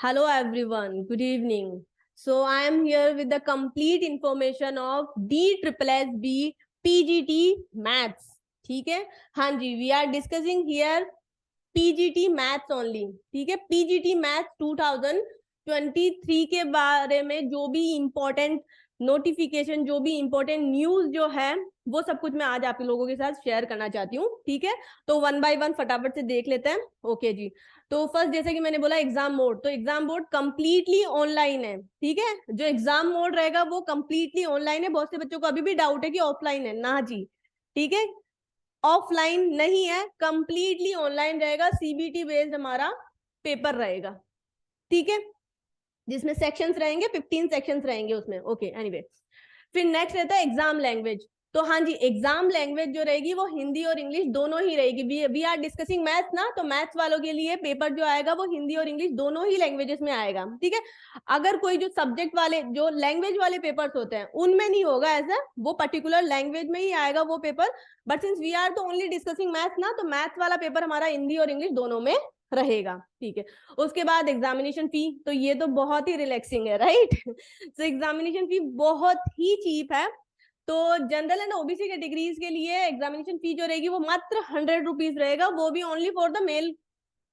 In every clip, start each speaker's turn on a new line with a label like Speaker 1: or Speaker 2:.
Speaker 1: Hello everyone, good evening. So I am here with the complete information of DSSSB PGT Maths. ठीक है, हाँ जी, we are discussing here PGT Maths only. ठीक है, PGT Maths 2023 के बारे में जो भी इम्पोर्टेंट नोटिफिकेशन, जो भी इम्पोर्टेंट न्यूज जो है, वो सब कुछ मैं आज आप लोगों के साथ शेयर करना चाहती हूँ. ठीक है, तो वन बाय वन फटाफट से देख लेते हैं. ओके जी. तो फर्स्ट जैसे कि मैंने बोला एग्जाम मोड, तो एग्जाम मोड कंप्लीटली ऑनलाइन है. ठीक है, जो एग्जाम मोड रहेगा वो कंप्लीटली ऑनलाइन है. बहुत से बच्चों को अभी भी डाउट है कि ऑफलाइन है. ना जी, ठीक है, ऑफलाइन नहीं है, कंप्लीटली ऑनलाइन रहेगा. सीबीटी बेस्ड हमारा पेपर रहेगा. ठीक है, जिसमें सेक्शंस रहेंगे, 15 सेक्शंस रहेंगे उसमें. Okay, anyway. फिर नेक्स्ट रहता है एग्जाम लैंग्वेज. तो हाँ जी, एग्जाम लैंग्वेज जो रहेगी वो हिंदी और इंग्लिश दोनों ही रहेगी. वी आर डिस्कसिंग मैथ्स ना, तो मैथ्स वालों के लिए पेपर जो आएगा वो हिंदी और इंग्लिश दोनों ही लैंग्वेजेस में आएगा. ठीक है, अगर कोई जो सब्जेक्ट वाले, जो लैंग्वेज वाले पेपर्स होते हैं उनमें नहीं होगा ऐसा, वो पर्टिकुलर लैंग्वेज में ही आएगा वो paper. But since we are तो ओनली डिस्कसिंग मैथ्स ना, तो मैथ्स वाला पेपर हमारा हिंदी और इंग्लिश दोनों में रहेगा. ठीक है, उसके बाद एग्जामिनेशन फी, तो ये तो बहुत ही रिलैक्सिंग है, राइट. तो एग्जामिनेशन फी बहुत ही चीप है. तो जनरल एंड ओबीसी कैटेगरीज के लिए एग्जामिनेशन फी जो रहेगी वो मात्र 100 रुपीज रहेगा, वो भी only for the male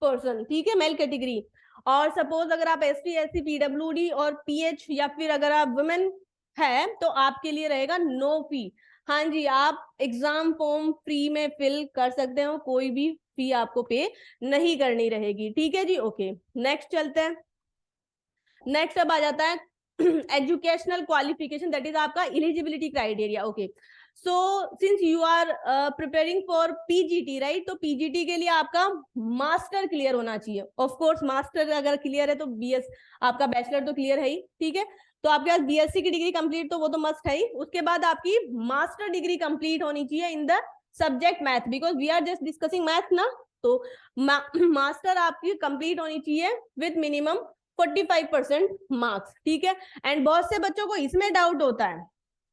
Speaker 1: person. ठीक है, मेल कैटेगरी. और सपोज अगर आप एसटी, एससी, पीडब्ल्यूडी और पीएच या फिर अगर आप वुमेन है तो आपके लिए रहेगा नो फी. हाँ जी, आप एग्जाम फॉर्म फ्री में फिल कर सकते हो, कोई भी फी आपको पे नहीं करनी रहेगी. ठीक है जी. ओके, नेक्स्ट चलते हैं. नेक्स्ट अब आ जाता है एजुकेशनल क्वालिफिकेशन, दैट इज आपका eligibility criteria. Okay, so since you are preparing for PGT, right, तो पीजीटी के लिए आपका मास्टर क्लियर होना चाहिए. ऑफ कोर्स मास्टर अगर क्लियर है तो बीएस, आपका बैचलर तो क्लियर है ही. ठीक है, तो आपके पास बीएससी की डिग्री कंप्लीट, तो वो तो मस्ट है ही. उसके बाद आपकी मास्टर डिग्री कंप्लीट होनी चाहिए in the subject math, because we are just discussing math ना. तो मास्टर आपकी कंप्लीट होनी चाहिए विद मिनिमम 45% मार्क्स. ठीक है, एंड बहुत से बच्चों को इसमें डाउट होता है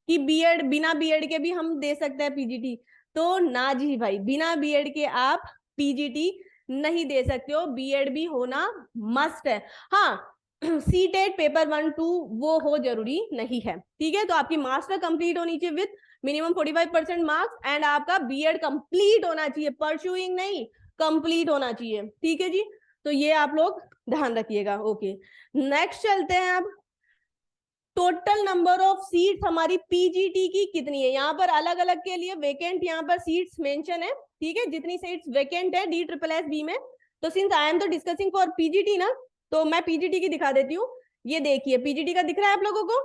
Speaker 1: कि बीएड, बिना बीएड के भी हम दे सकते हैं पीजीटी. तो ना जी भाई, बिना बीएड के आप पीजीटी नहीं दे सकते हो, बीएड भी होना मस्ट है. हाँ, सीटेट पेपर 1-2 वो हो जरूरी नहीं है. ठीक है, तो आपकी मास्टर कंप्लीट होनी चाहिए विद मिनिमम 45% मार्क्स, एंड आपका बीएड कंप्लीट होना चाहिए, परस्यूइंग नहीं, कंप्लीट होना चाहिए. ठीक है जी, तो ये आप लोग ध्यान रखिएगा. ओके, नेक्स्ट चलते हैं. अब टोटल नंबर ऑफ सीट्स हमारी पीजीटी की कितनी है, यहाँ पर अलग अलग के लिए वेकेंट यहाँ पर सीट्स मेंशन है. ठीक है, जितनी सीट्स वेकेंट है DSSSB में. तो सिंस आई एम तो डिस्कसिंग फॉर पीजीटी ना, तो मैं पीजीटी की दिखा देती हूँ. ये देखिए, पीजीटी का दिख रहा है आप लोगों को.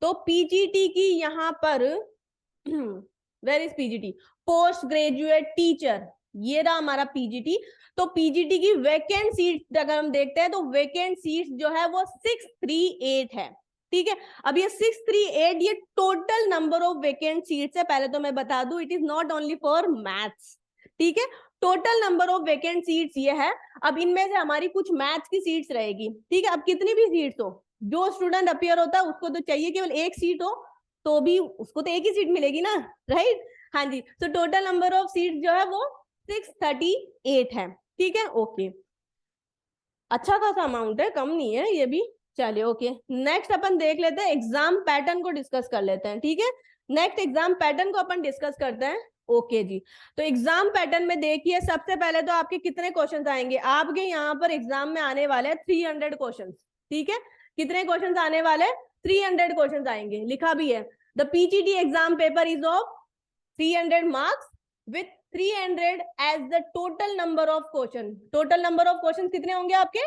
Speaker 1: तो पीजीटी की यहाँ पर where is PGT, post graduate teacher, ये रहा हमारा पीजीटी. तो पीजीटी की वैकेंट सीट अगर हम देखते हैं तो वैकेंट सीट जो है वो 638 है. ठीक है, अब ये 638 ये total number of vacant seats है. पहले तो मैं बता दूं, it is not only for maths. ठीक है, total number of vacant seats ये है. अब इनमें से हमारी कुछ मैथ्स की सीट्स रहेगी. ठीक है, अब कितनी भी सीट्स हो, जो स्टूडेंट अपियर होता है उसको तो चाहिए केवल एक सीट हो, तो भी उसको तो एक ही सीट मिलेगी ना, राइट. हाँ जी, तो टोटल नंबर ऑफ सीट जो है वो 638 है. ठीक है, ओके, अच्छा खासा अमाउंट है, कम नहीं है ये भी. चलिए, ओके, नेक्स्ट अपन देख लेते हैं, एग्जाम पैटर्न को डिस्कस कर लेते हैं. ठीक है, नेक्स्ट एग्जाम पैटर्न को अपन डिस्कस करते हैं. ओके जी, तो एग्जाम पैटर्न में देखिए, सबसे पहले तो आपके कितने क्वेश्चंस आएंगे, आपके यहाँ पर एग्जाम में आने वाले हैं 300 क्वेश्चंस. ठीक है, कितने क्वेश्चंस आने वाले, 300 क्वेश्चंस आएंगे, लिखा भी है. The PGT exam paper is of 300 marks with 300 as the total number of question. Total number of question कितने होंगे आपके,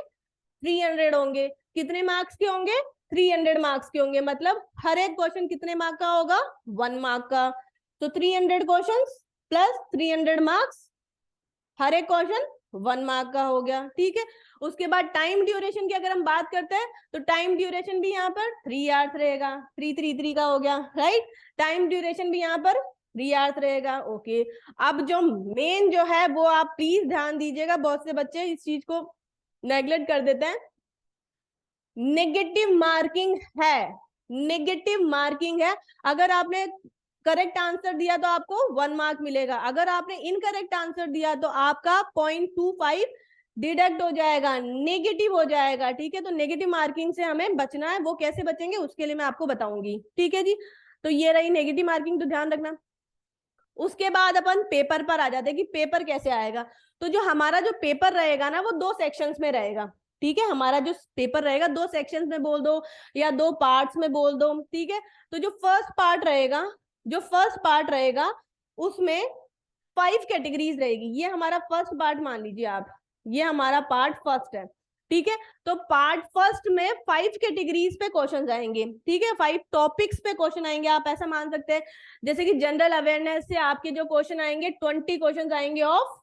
Speaker 1: 300 होंगे. कितने मार्क्स के होंगे, 300 मार्क्स के होंगे. मतलब हर एक क्वेश्चन कितने मार्क का होगा, 1 मार्क का. तो 300 क्वेश्चंस प्लस 300 मार्क्स, हर एक क्वेश्चन 1 मार्क का हो गया. ठीक है, उसके बाद टाइम ड्यूरेशन की अगर हम बात करते हैं तो टाइम ड्यूरेशन भी यहाँ पर 3 आवर्स रहेगा. 333 का हो गया, राइट. टाइम ड्यूरेशन भी यहाँ पर 3 आवर्स रहेगा. ओके, अब जो मेन जो है वो आप प्लीज ध्यान दीजिएगा, बहुत से बच्चे इस चीज को नेग्लेक्ट कर देते हैं. नेगेटिव मार्किंग है, नेगेटिव मार्किंग है. अगर आपने करेक्ट आंसर दिया तो आपको 1 मार्क मिलेगा, अगर आपने इनकरेक्ट आंसर दिया तो आपका 0.25 डिडक्ट हो जाएगा, नेगेटिव हो जाएगा, ठीक है। तो नेगेटिव मार्किंग से हमें बचना है, वो कैसे बचेंगे उसके लिए मैं आपको बताऊंगी, ठीक है जी। तो ये रही नेगेटिव मार्किंग, तो ध्यान रखना। उसके बाद अपन पेपर पर आ जाते हैं कि पेपर कैसे आएगा। तो जो हमारा जो पेपर रहेगा ना वो 2 सेक्शंस में रहेगा, ठीक है। हमारा जो पेपर रहेगा 2 सेक्शंस में बोल दो या 2 पार्ट्स में बोल दो, ठीक है। तो जो फर्स्ट पार्ट रहेगा उसमें 5 कैटेगरीज रहेगी। ये हमारा फर्स्ट पार्ट मान लीजिए आप, ये हमारा पार्ट फर्स्ट है, ठीक है। तो पार्ट फर्स्ट में 5 कैटेगरीज पे क्वेश्चन आएंगे, ठीक है। 5 टॉपिक्स पे क्वेश्चन आएंगे, आप ऐसा मान सकते हैं जैसे कि जनरल अवेयरनेस से आपके जो क्वेश्चन आएंगे 20 क्वेश्चन आएंगे ऑफ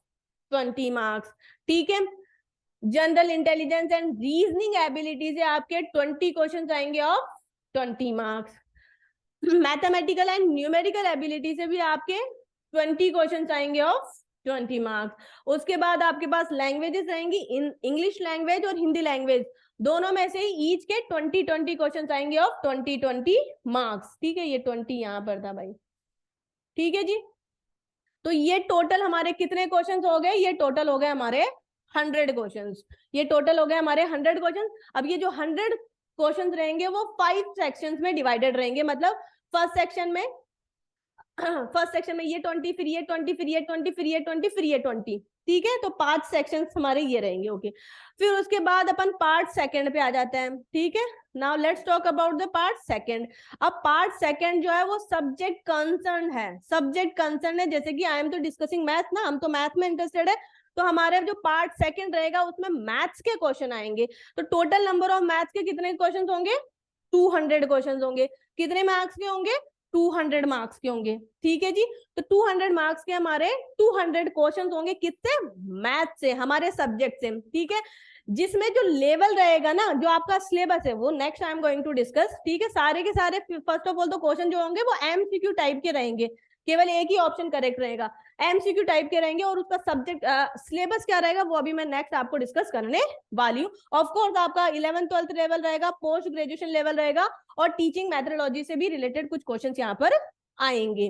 Speaker 1: 20 मार्क्स, ठीक है। General intelligence and reasoning ability से आपके 20 क्वेश्चन आएंगे of 20 marks. Mathematical and numerical ability से भी आपके 20 क्वेश्चन आएंगे ऑफ 20 मार्क्स। उसके बाद आपके पास लैंग्वेजेस रहेंगी, इंग्लिश लैंग्वेज और हिंदी लैंग्वेज, दोनों में से ईच के 20 क्वेश्चन आएंगे ऑफ 20 मार्क्स, ठीक है। ये 20 यहाँ पर था भाई, ठीक है जी। तो ये टोटल हमारे कितने क्वेश्चंस हो गए, ये टोटल हो गए हमारे 100 क्वेश्चंस, ये टोटल हो गए हमारे 100 क्वेश्चंस। अब ये जो 100 क्वेश्चंस रहेंगे वो 5 सेक्शंस में डिवाइडेड रहेंगे, मतलब फर्स्ट सेक्शन में ये 20, फिर ये 20, फिर ये 20, फिर ये 20, फिर ये 20, ठीक है। तो 5 सेक्शंस हमारे ये रहेंगे, ओके। फिर उसके बाद अपन पार्ट सेकंड पे आ जाते हैं, ठीक है। Now let's talk about the part second. अब पार्ट सेकंड जो है वो सब्जेक्ट कंसर्न है, जैसे कि आई एम तो डिस्कसिंग मैथ ना, हम तो मैथ में इंटरेस्टेड है, तो हमारे जो पार्ट सेकंड रहेगा उसमें मैथ्स के क्वेश्चन आएंगे। तो टोटल नंबर ऑफ मैथ्स के कितने क्वेश्चन होंगे, 200 क्वेश्चन होंगे। कितने मार्क्स के होंगे, 200 मार्क्स के होंगे, ठीक है जी। तो 200 मार्क्स के हमारे 200 क्वेश्चन होंगे, किससे, मैथ से, हमारे सब्जेक्ट से, ठीक है। जिसमें जो लेवल रहेगा ना, जो आपका सिलेबस है वो next I am going to discuss, ठीक है। सारे के सारे फर्स्ट ऑफ ऑल तो क्वेश्चन जो होंगे वो एमसीक्यू टाइप के रहेंगे, केवल एक ही ऑप्शन करेक्ट रहेगा, एमसीक्यू टाइप के रहेंगे। और उसका सब्जेक्ट सिलेबस क्या रहेगा वो अभी मैं नेक्स्ट आपको डिस्कस करने वाली हूँ। ऑफकोर्स आपका 11th 12th लेवल रहेगा, पोस्ट ग्रेजुएशन लेवल रहेगा, और टीचिंग मेथोडोलॉजी से भी रिलेटेड कुछ क्वेश्चंस यहाँ पर आएंगे,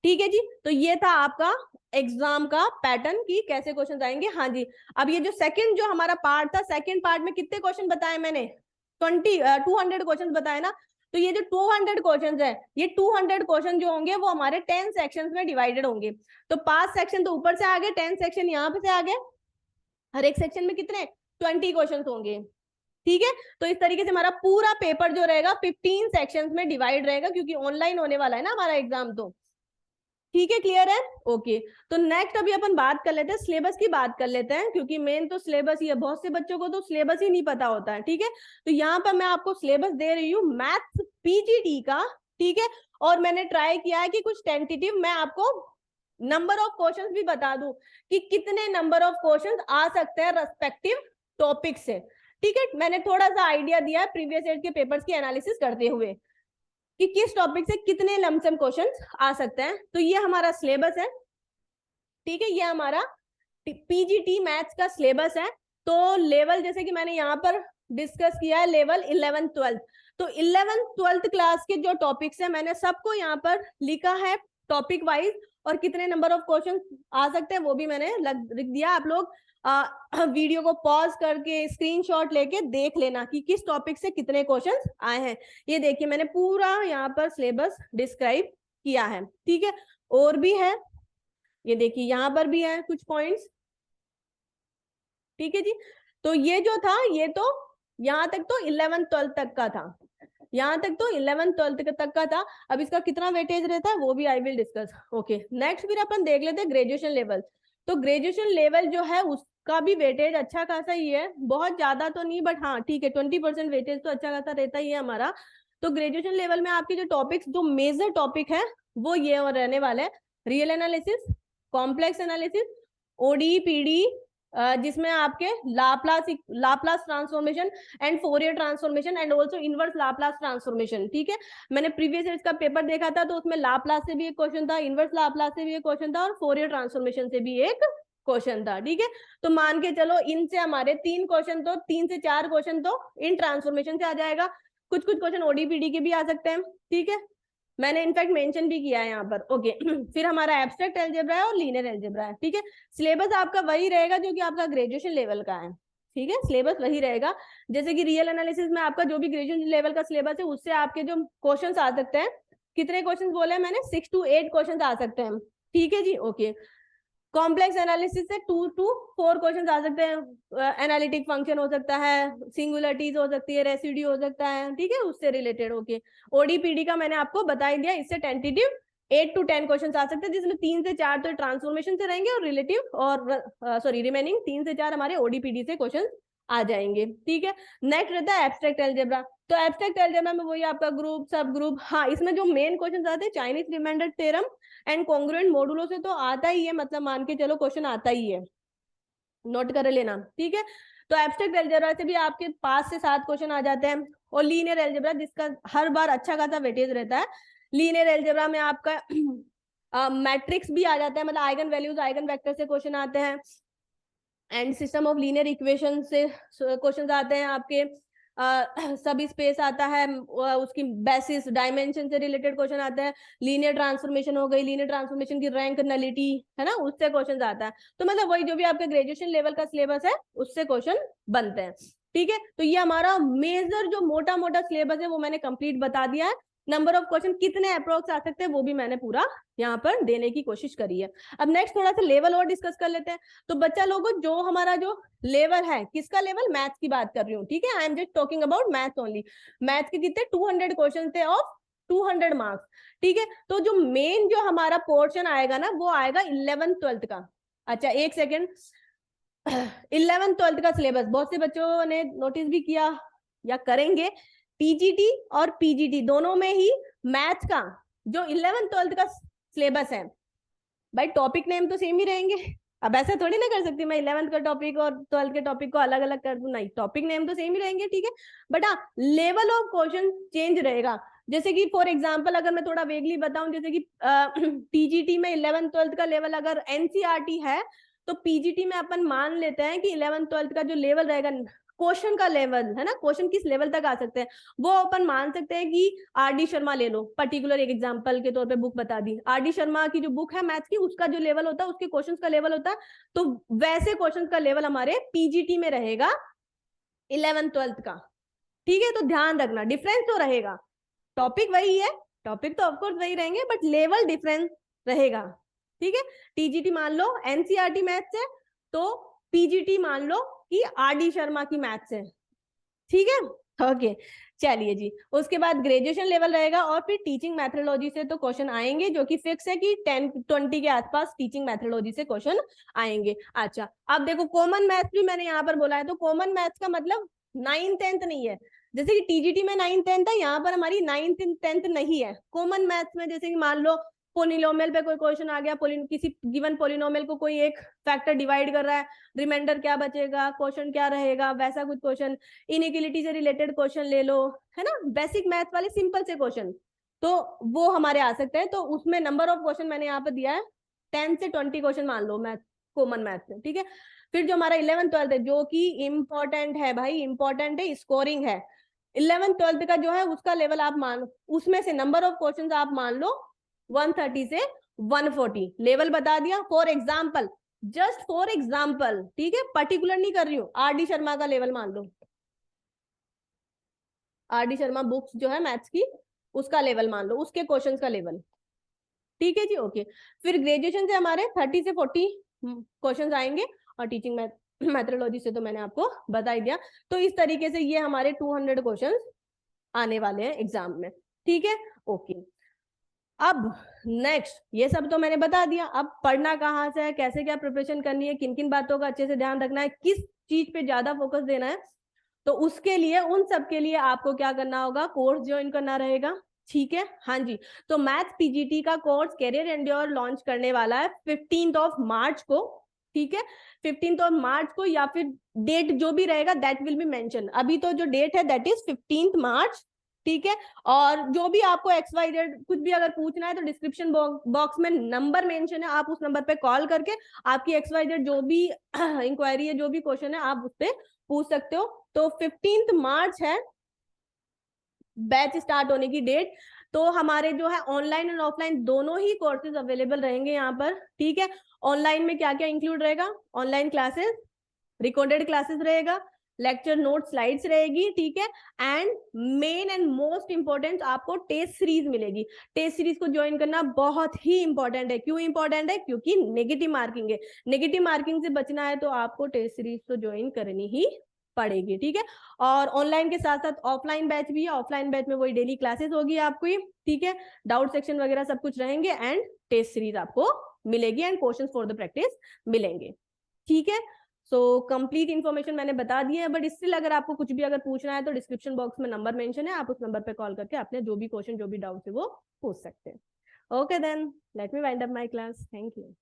Speaker 1: ठीक है जी। तो ये था आपका एग्जाम का पैटर्न कि कैसे क्वेश्चंस आएंगे। हाँ जी, अब ये जो सेकंड जो हमारा पार्ट था, सेकंड पार्ट में कितने क्वेश्चन बताए मैंने, 200 क्वेश्चन बताए ना। तो ये जो 200 क्वेश्चन है, ये 200 क्वेश्चन जो होंगे वो हमारे 10 सेक्शंस में डिवाइडेड होंगे। तो 5 सेक्शन तो ऊपर से आ गए, 10 सेक्शन यहाँ पे से आ गए। हर एक सेक्शन में कितने 20 क्वेश्चन होंगे, ठीक है। तो इस तरीके से हमारा पूरा पेपर जो रहेगा 15 सेक्शंस में डिवाइड रहेगा, क्योंकि ऑनलाइन होने वाला है ना हमारा एग्जाम, तो ठीक है, क्लियर है, ओके। तो नेक्स्ट अभी अपन बात कर लेते हैं, सिलेबस की बात कर लेते हैं, क्योंकि मेन तो सिलेबस ही है। बहुत से बच्चों को तो सिलेबस ही नहीं पता होता है, ठीक है। तो यहाँ पर मैं आपको सिलेबस दे रही हूँ मैथ्स पीजीटी का, ठीक है। और मैंने ट्राई किया है कि कुछ टेंटेटिव मैं आपको नंबर ऑफ क्वेश्चंस भी बता दूं कि कितने नंबर ऑफ क्वेश्चंस आ सकते हैं रेस्पेक्टिव टॉपिक से, ठीक है। मैंने थोड़ा सा आइडिया दिया है प्रीवियस ईयर के पेपर्स की एनालिसिस करते हुए कि किस टॉपिक से कितने लमसम क्वेश्चंस आ सकते हैं। तो ये हमारा सिलेबस है, ठीक है। ये हमारा पीजीटी मैथ्स का सिलेबस है। तो लेवल जैसे कि मैंने यहाँ पर डिस्कस किया है, लेवल 11th 12th। तो 11th 12th क्लास के जो टॉपिक्स है मैंने सबको यहाँ पर लिखा है टॉपिक वाइज, और कितने नंबर ऑफ क्वेश्चन आ सकते हैं वो भी मैंने लिख दिया। आप लोग वीडियो को पॉज करके स्क्रीनशॉट लेके देख लेना कि किस टॉपिक से कितने क्वेश्चन आए हैं। ये देखिए मैंने पूरा यहाँ पर सिलेबस डिस्क्राइब किया है, ठीक है। और भी है, ये देखिए यहाँ पर भी है कुछ पॉइंट्स, ठीक है जी। तो ये जो था ये तो यहाँ तक तो 11th 12th तक का था, यहाँ तक तो 11th 12th तक का था। अब इसका कितना वेटेज रहता है वो भी I will discuss, okay. Next फिर अपन देख लेते हैं ग्रेजुएशन लेवल। तो ग्रेजुएशन लेवल जो है उसका भी वेटेज अच्छा खासा ही है, बहुत ज्यादा तो नहीं, बट हाँ ठीक है, 20% वेटेज तो अच्छा खासा रहता ही है हमारा। तो ग्रेजुएशन लेवल में आपके जो टॉपिक्स, जो मेजर टॉपिक है वो ये और रहने वाले हैं, real analysis, complex analysis, OD PD, जिसमें आपके Laplace transformation and Fourier transformation and also inverse Laplace transformation, ठीक है। मैंने प्रीवियस ईयर का पेपर देखा था तो उसमें लाप्लास से भी एक क्वेश्चन था, इनवर्स लाप्लास से भी एक क्वेश्चन था, और फोरियर ट्रांसफॉर्मेशन से भी एक क्वेश्चन था, ठीक है। तो मान के चलो इनसे हमारे 3 क्वेश्चन तो 3 से 4 क्वेश्चन तो इन ट्रांसफॉर्मेशन से आ जाएगा, कुछ कुछ क्वेश्चन ओडीपीडी के भी आ सकते हैं, ठीक है। मैंने इनफैक्ट मेंशन भी किया है यहाँ पर। ओके फिर हमारा एब्स्ट्रैक्ट अलजेब्रा है और लीनियर अलजेब्रा है। ठीक है, सिलेबस आपका वही रहेगा जो कि आपका ग्रेजुएशन लेवल का है। ठीक है, सिलेबस वही रहेगा। जैसे कि रियल एनालिसिस में आपका जो भी ग्रेजुएशन लेवल का सिलेबस है उससे आपके जो क्वेश्चंस आ सकते हैं, कितने क्वेश्चंस बोले हैं मैंने, 6 to 8 क्वेश्चंस आ सकते हैं। ठीक है जी, ओके। कॉम्प्लेक्स एनालिसिस से 2 to 4 क्वेश्चन आ सकते हैं। एनालिटिक फंक्शन हो सकता है, सिंगुलरिटीज हो सकती है, रेसिड्यू हो सकता है। ठीक है, उससे रिलेटेड। ओके, ओडीपीडी का मैंने आपको बता ही दिया, इससे टेंटेटिव 8 to 10 क्वेश्चन आ सकते हैं, जिसमें 3 से 4 तो ट्रांसफॉर्मेशन से रहेंगे और रिलेटिव और सॉरी रिमेनिंग 3 से 4 हमारे ओडीपीडी से क्वेश्चन आ जाएंगे। ठीक है, नेक्स्ट रहता है एब्स्ट्रैक्ट अलजेब्रा। तो एब्स्ट्रैक्ट अलजेब्रा में वही आपका ग्रुप सब ग्रुप, हाँ इसमें जो मेन क्वेश्चन आते हैं Chinese remainder theorem and congruent modulo से तो आता ही है, मतलब मान के चलो क्वेश्चन आता ही है, नोट कर लेना। ठीक है, तो एब्स्ट्रैक्ट अलजेब्रा से भी आपके 5 से 7 क्वेश्चन आ जाते हैं। और लीनियर अलजेब्रा जिसका हर बार अच्छा खासा वेटेज रहता है, लीनियर अलजेब्रा में आपका मैट्रिक्स भी आ जाता है, मतलब आइगन वैल्यूज आइगन वेक्टर से क्वेश्चन आते हैं, and system of linear equation से क्वेश्चन आते हैं आपके। सब स्पेस आता है, उसकी बेसिस डायमेंशन से रिलेटेड क्वेश्चन आता है। लीनियर ट्रांसफॉर्मेशन हो गई, लीनियर ट्रांसफॉर्मेशन की रैंक नलिटी है ना, उससे क्वेश्चन आता है। तो मतलब वही जो भी आपके ग्रेजुएशन लेवल का सिलेबस है उससे क्वेश्चन बनते हैं। ठीक है, तो ये हमारा मेजर जो मोटा मोटा सिलेबस है वो मैंने कंप्लीट बता दिया है। नंबर ऑफ क्वेश्चन कितने अप्रोक्स आ सकते हैं वो भी मैंने पूरा यहाँ पर देने की कोशिश करी है। अब नेक्स्ट थोड़ा सा लेवल और डिस्कस कर लेते हैं। तो बच्चा लोगों, जो हमारा जो लेवल है, किसका लेवल, मैथ्स की बात कर रही हूँ। ठीक है, I am just talking about maths only. Maths के कितने 200 क्वेश्चन थे ऑफ 200 मार्क्स। ठीक है, तो जो मेन जो हमारा पोर्शन आएगा ना वो आएगा 11th 12th का। अच्छा एक सेकेंड, 11th 12th का सिलेबस बहुत से बच्चों ने नोटिस भी किया या करेंगे, टीजीटी और पीजीटी दोनों में ही मैथ्स का जो 11th 12th का सिलेबस है, भाई टॉपिक नेम तो सेम ही रहेंगे। अब ऐसा थोड़ी ना कर सकती मैं 11th का टॉपिक और 12th के टॉपिक को अलग अलग कर दूं, नहीं, टॉपिक नेम तो सेम ही रहेंगे। ठीक है, बट हाँ लेवल ऑफ क्वेश्चन चेंज रहेगा। जैसे कि फॉर एग्जांपल अगर मैं थोड़ा वेगली बताऊं, जैसे कि टीजीटी में 11th 12th का लेवल अगर एनसीईआरटी है, तो पीजीटी में अपन मान लेते हैं कि 11th 12th का जो लेवल रहेगा, क्वेश्चन का लेवल है ना, क्वेश्चन किस लेवल तक आ सकते हैं वो अपन मान सकते हैं कि आरडी शर्मा ले लो, पर्टिकुलर एक एग्जांपल के तौर पे बुक बता दी, आरडी शर्मा की जो बुक है मैथ्स की, उसका जो लेवल होता है, उसके क्वेश्चंस का लेवल होता है, तो वैसे क्वेश्चंस का लेवल हमारे पीजीटी में रहेगा 11th 12th का। ठीक है, तो ध्यान रखना डिफरेंस तो रहेगा, टॉपिक वही है, टॉपिक तो ऑफकोर्स वही रहेंगे बट लेवल डिफरेंस रहेगा। ठीक है, टीजीटी मान लो एनसीईआरटी मैथ्स है, तो पीजीटी मान लो कि आरडी शर्मा की मैथ्स है। ठीक है, ओके चलिए जी। उसके बाद ग्रेजुएशन लेवल रहेगा और फिर टीचिंग मैथोलॉजी से तो क्वेश्चन आएंगे, जो कि फिक्स है कि 10-20 के आसपास टीचिंग मैथोलॉजी से क्वेश्चन आएंगे। अच्छा अब देखो कॉमन मैथ्स भी मैंने यहाँ पर बोला है, तो कॉमन मैथ्स का मतलब 9th 10th नहीं है। जैसे कि टीजीटी में 9th 10th है, यहाँ पर हमारी 9th 10th नहीं है कॉमन मैथ्स में। जैसे कि मान लो पोलिनोमियल पे कोई क्वेश्चन आ गया, किसी गिवन पोलिनोमियल को कोई एक फैक्टर डिवाइड कर रहा है, रिमाइंडर क्या बचेगा, क्वेश्चन क्या रहेगा, वैसा कुछ क्वेश्चन, इनइक्वालिटी से रिलेटेड क्वेश्चन ले लो, है ना, बेसिक मैथ वाले सिंपल से क्वेश्चन, तो वो हमारे आ सकते हैं। तो उसमें नंबर ऑफ क्वेश्चन मैंने यहाँ पर दिया है 10 से 20 क्वेश्चन मान लो मैथ, कॉमन मैथ में। ठीक है, फिर जो हमारा 11th 12th है जो कि इंपॉर्टेंट है भाई, इंपॉर्टेंट है, स्कोरिंग है। 11th 12th का जो है उसका लेवल आप मान, उसमें से नंबर ऑफ क्वेश्चन आप मान लो 130 से 140 लेवल बता दिया। For example, just for example, ठीक है, पर्टिकुलर नहीं कर रही हूँ, आरडी शर्मा का लेवल मान लो, आरडी शर्मा बुक्स जो है मैथ्स की, उसका लेवल मान लो, उसके क्वेश्चंस का लेवल। ठीक है जी, ओके। फिर ग्रेजुएशन से हमारे 30 से 40 क्वेश्चंस आएंगे, और टीचिंग मैथोलॉजी से तो मैंने आपको बता ही दिया। तो इस तरीके से ये हमारे 200 क्वेश्चंस आने वाले हैं एग्जाम में। ठीक है, ओके। अब नेक्स्ट, ये सब तो मैंने बता दिया, अब पढ़ना कहाँ से है, कैसे क्या प्रिपरेशन करनी है, किन किन बातों का अच्छे से ध्यान रखना है, किस चीज पे ज्यादा फोकस देना है, तो उसके लिए उन सब के लिए आपको क्या करना होगा, कोर्स ज्वाइन करना रहेगा। ठीक है, हाँ जी। तो मैथ्स पीजीटी का कोर्स कैरियर एंड्योर लॉन्च करने वाला है 15th मार्च को। ठीक है, 15th मार्च को, या फिर डेट जो भी रहेगा दैट विल बी मेंशन। अभी तो जो डेट है दैट इज 15th मार्च। ठीक है, और जो भी आपको XYZ कुछ भी अगर पूछना है तो डिस्क्रिप्शन बॉक्स में नंबर मेंशन है, आप उस नंबर पे कॉल करके आपकी XYZ जो भी इंक्वायरी है, जो भी क्वेश्चन है, आप उस पर पूछ सकते हो। तो 15th मार्च है बैच स्टार्ट होने की डेट। तो हमारे जो है ऑनलाइन एंड ऑफलाइन दोनों ही कोर्सेज अवेलेबल रहेंगे यहाँ पर, ठीक है। ऑनलाइन में क्या क्या इंक्लूड रहेगा, ऑनलाइन क्लासेस, रिकॉर्डेड क्लासेस रहेगा, लेक्चर नोट स्लाइड्स रहेगी, ठीक है। And main and most important आपको टेस्ट सीरीज मिलेगी। टेस्ट सीरीज को ज्वाइन करना बहुत ही इंपॉर्टेंट है। क्यों इंपॉर्टेंट है? क्योंकि नेगेटिव मार्किंग है, नेगेटिव मार्किंग से बचना है तो आपको टेस्ट सीरीज तो ज्वाइन करनी ही पड़ेगी, ठीक है। और ऑनलाइन के साथ साथ ऑफलाइन बैच भी है, ऑफलाइन बैच में वही डेली क्लासेस होगी आपकी, ठीक है। डाउट सेक्शन वगैरह सब कुछ रहेंगे एंड टेस्ट सीरीज आपको मिलेगी and questions for the practice मिलेंगे, ठीक है। सो कंप्लीट इन्फॉर्मेशन मैंने बता दी है, बट स्टिल अगर आपको कुछ भी अगर पूछना है तो डिस्क्रिप्शन बॉक्स में नंबर मेंशन है, आप उस नंबर पे कॉल करके अपने जो भी क्वेश्चन जो भी डाउट है वो पूछ सकते हैं। Okay then let me wind up my class, thank you.